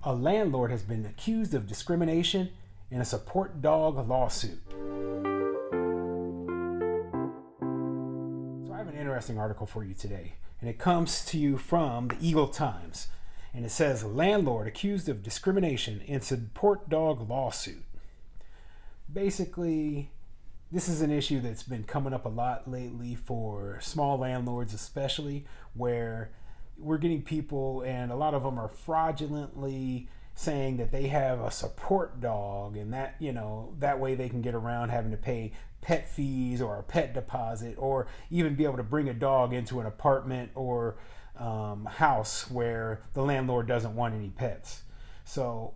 A landlord has been accused of discrimination in a support dog lawsuit. So I have an interesting article for you today, and it comes to you from the Eagle Times. And it says, landlord accused of discrimination in support dog lawsuit. Basically, this is an issue that's been coming up a lot lately for small landlords especially, where we're getting people, and a lot of them are fraudulently saying that they have a support dog, and that, that way they can get around having to pay pet fees or a pet deposit, or even be able to bring a dog into an apartment or house where the landlord doesn't want any pets. So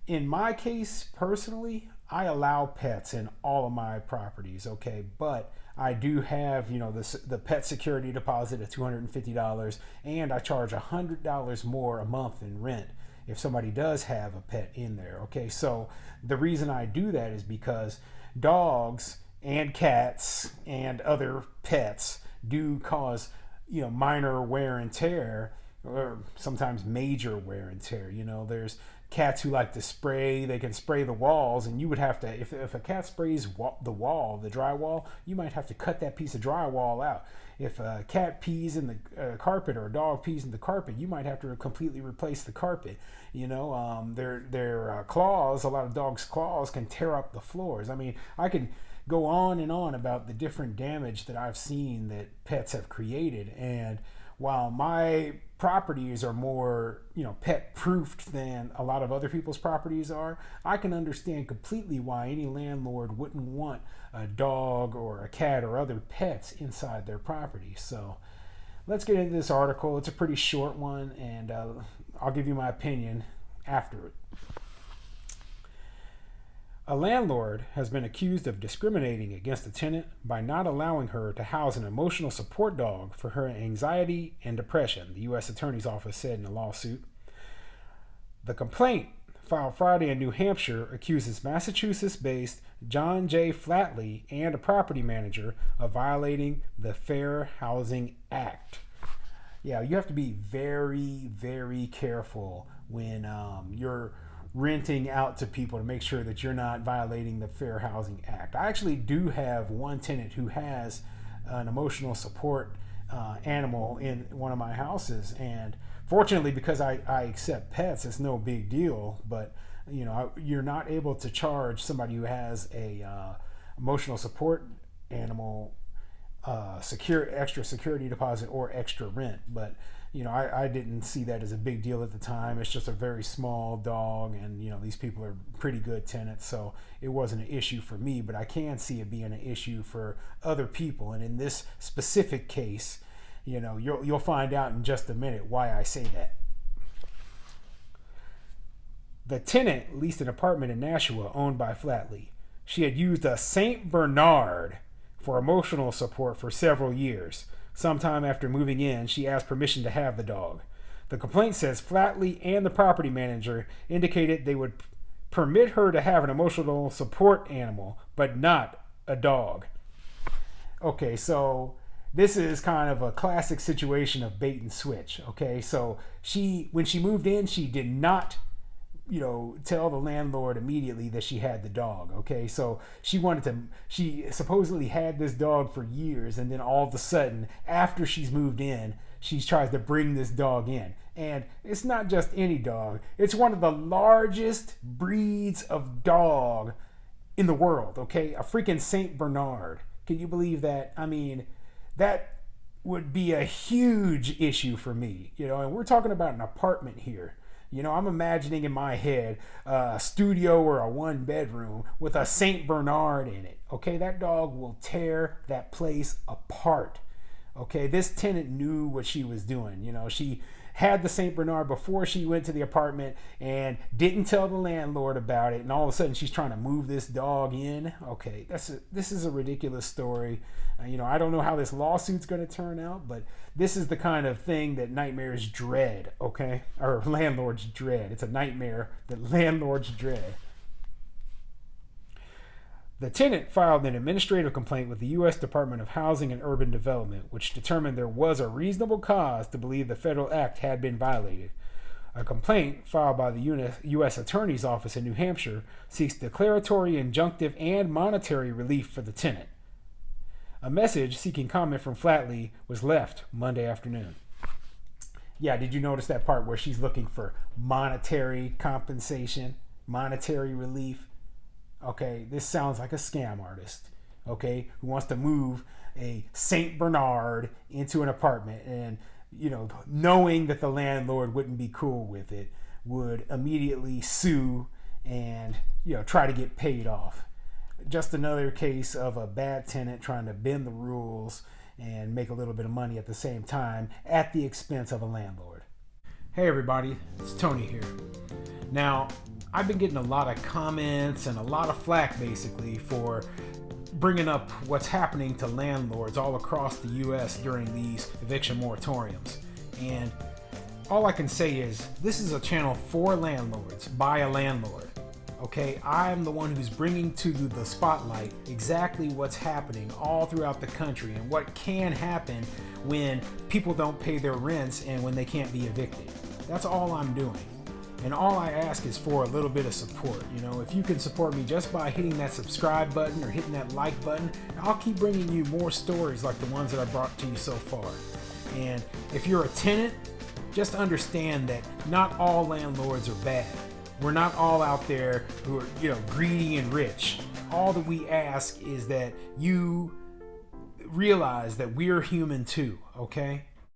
in my case personally, I allow pets in all of my properties, okay, but I do have, the pet security deposit of $250, and I charge $100 more a month in rent if somebody does have a pet in there, okay? So the reason I do that is because dogs and cats and other pets do cause, minor wear and tear, or sometimes major wear and tear. There's cats who like to spray, they can spray the walls, and you would have to, if a cat sprays the drywall, you might have to cut that piece of drywall out. If a cat pees in the carpet, or a dog pees in the carpet, you might have to completely replace the carpet. Their claws, a lot of dogs' claws can tear up the floors. I mean, I can go on and on about the different damage that I've seen that pets have created. And while my properties are more, pet proofed than a lot of other people's properties are, I can understand completely why any landlord wouldn't want a dog or a cat or other pets inside their property. So let's get into this article. It's a pretty short one, and I'll give you my opinion after it. A landlord has been accused of discriminating against a tenant by not allowing her to house an emotional support dog for her anxiety and depression, the U.S. Attorney's Office said in a lawsuit. The complaint, filed Friday in New Hampshire, accuses Massachusetts-based John J. Flatley and a property manager of violating the Fair Housing Act. Yeah, you have to be very, very careful when you're renting out to people to make sure that you're not violating the Fair Housing Act. I actually do have one tenant who has an emotional support animal in one of my houses, and fortunately, because I accept pets, it's no big deal. But you're not able to charge somebody who has a emotional support animal extra security deposit or extra rent. But I didn't see that as a big deal at the time. It's just a very small dog, and these people are pretty good tenants, so it wasn't an issue for me. But I can see it being an issue for other people, and in this specific case, you'll find out in just a minute why I say that. The tenant leased an apartment in Nashua owned by Flatley. She had used a Saint Bernard for emotional support for several years. Sometime after moving in, she asked permission to have the dog. The complaint says Flatley and the property manager indicated they would permit her to have an emotional support animal, but not a dog. Okay, so this is kind of a classic situation of bait and switch. Okay, so when she moved in, she did not tell the landlord immediately that she had the dog. Okay, so she supposedly had this dog for years, and then all of a sudden, after she's moved in, she tries to bring this dog in. And it's not just any dog, it's one of the largest breeds of dog in the world. Okay, a freaking Saint Bernard. Can you believe that? I mean, that would be a huge issue for me, and we're talking about an apartment here. I'm imagining in my head a studio or a one bedroom with a Saint Bernard in it. Okay, that dog will tear that place apart. Okay, this tenant knew what she was doing. She had the Saint Bernard before she went to the apartment and didn't tell the landlord about it, and all of a sudden she's trying to move this dog in. Okay, this is a ridiculous story. I don't know how this lawsuit's going to turn out, but this is the kind of thing that nightmares dread, okay? Or landlords dread. It's a nightmare that landlords dread. The tenant filed an administrative complaint with the U.S. Department of Housing and Urban Development, which determined there was a reasonable cause to believe the federal act had been violated. A complaint filed by the U.S. Attorney's Office in New Hampshire seeks declaratory, injunctive, and monetary relief for the tenant. A message seeking comment from Flatley was left Monday afternoon. Yeah, did you notice that part where she's looking for monetary compensation, monetary relief? Okay, this sounds like a scam artist, okay, who wants to move a St. Bernard into an apartment and, knowing that the landlord wouldn't be cool with it, would immediately sue and, try to get paid off. Just another case of a bad tenant trying to bend the rules and make a little bit of money at the same time at the expense of a landlord. Hey everybody, it's Tony here. Now, I've been getting a lot of comments and a lot of flack basically for bringing up what's happening to landlords all across the U.S. during these eviction moratoriums. And all I can say is this is a channel for landlords by a landlord. Okay, I'm the one who's bringing to the spotlight exactly what's happening all throughout the country and what can happen when people don't pay their rents and when they can't be evicted. That's all I'm doing. And all I ask is for a little bit of support. If you can support me just by hitting that subscribe button or hitting that like button, I'll keep bringing you more stories like the ones that I brought to you so far. And if you're a tenant, just understand that not all landlords are bad. We're not all out there who are, greedy and rich. All that we ask is that you realize that we're human too, okay?